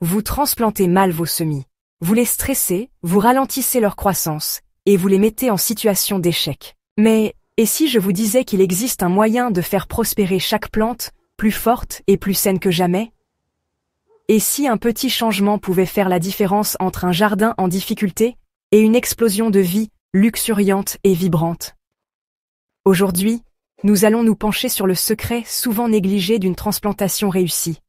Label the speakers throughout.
Speaker 1: Vous transplantez mal vos semis. Vous les stressez, vous ralentissez leur croissance, et vous les mettez en situation d'échec. Mais, et si je vous disais qu'il existe un moyen de faire prospérer chaque plante, plus forte et plus saine que jamais? Et si un petit changement pouvait faire la différence entre un jardin en difficulté et une explosion de vie luxuriante et vibrante? Aujourd'hui, nous allons nous pencher sur le secret souvent négligé d'une transplantation réussie.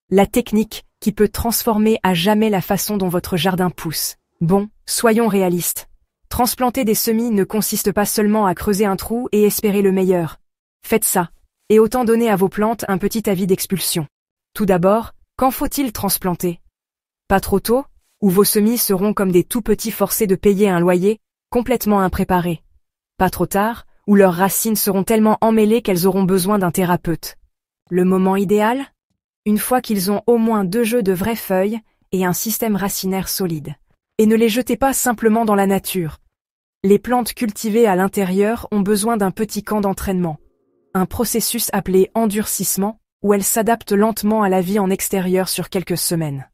Speaker 1: La technique qui peut transformer à jamais la façon dont votre jardin pousse. Bon, soyons réalistes. Transplanter des semis ne consiste pas seulement à creuser un trou et espérer le meilleur. Faites ça, et autant donner à vos plantes un petit avis d'expulsion. Tout d'abord, quand faut-il transplanter? Pas trop tôt, ou vos semis seront comme des tout-petits forcés de payer un loyer, complètement impréparés. Pas trop tard, où leurs racines seront tellement emmêlées qu'elles auront besoin d'un thérapeute. Le moment idéal? Une fois qu'ils ont au moins 2 jeux de vraies feuilles et un système racinaire solide. Et ne les jetez pas simplement dans la nature. Les plantes cultivées à l'intérieur ont besoin d'un petit camp d'entraînement. Un processus appelé endurcissement, où elles s'adaptent lentement à la vie en extérieur sur quelques semaines.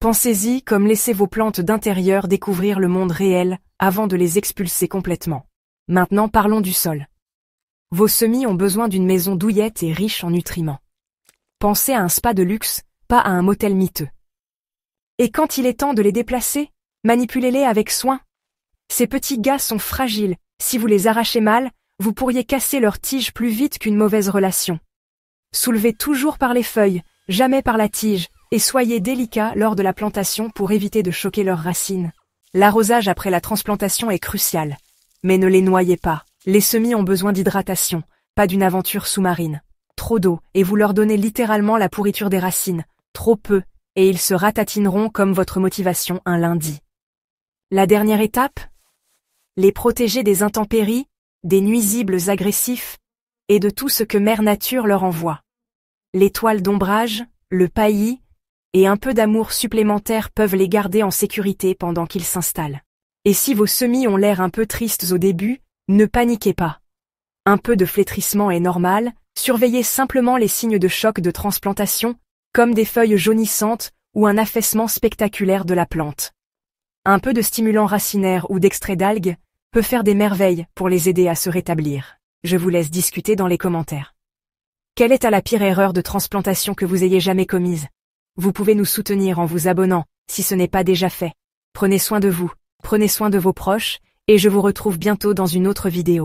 Speaker 1: Pensez-y comme laissez vos plantes d'intérieur découvrir le monde réel avant de les expulser complètement. Maintenant parlons du sol. Vos semis ont besoin d'une maison douillette et riche en nutriments. Pensez à un spa de luxe, pas à un motel miteux. Et quand il est temps de les déplacer, manipulez-les avec soin. Ces petits gars sont fragiles, si vous les arrachez mal, vous pourriez casser leurs tiges plus vite qu'une mauvaise relation. Soulevez toujours par les feuilles, jamais par la tige, et soyez délicat lors de la plantation pour éviter de choquer leurs racines. L'arrosage après la transplantation est crucial. Mais ne les noyez pas, les semis ont besoin d'hydratation, pas d'une aventure sous-marine. Trop d'eau, et vous leur donnez littéralement la pourriture des racines. Trop peu, et ils se ratatineront comme votre motivation un lundi. La dernière étape? Les protéger des intempéries, des nuisibles agressifs, et de tout ce que Mère Nature leur envoie. Les toiles d'ombrage, le paillis, et un peu d'amour supplémentaire peuvent les garder en sécurité pendant qu'ils s'installent. Et si vos semis ont l'air un peu tristes au début, ne paniquez pas. Un peu de flétrissement est normal, surveillez simplement les signes de choc de transplantation, comme des feuilles jaunissantes ou un affaissement spectaculaire de la plante. Un peu de stimulant racinaire ou d'extrait d'algues peut faire des merveilles pour les aider à se rétablir. Je vous laisse discuter dans les commentaires. Quelle est la pire erreur de transplantation que vous ayez jamais commise? Vous pouvez nous soutenir en vous abonnant, si ce n'est pas déjà fait. Prenez soin de vous, prenez soin de vos proches, et je vous retrouve bientôt dans une autre vidéo.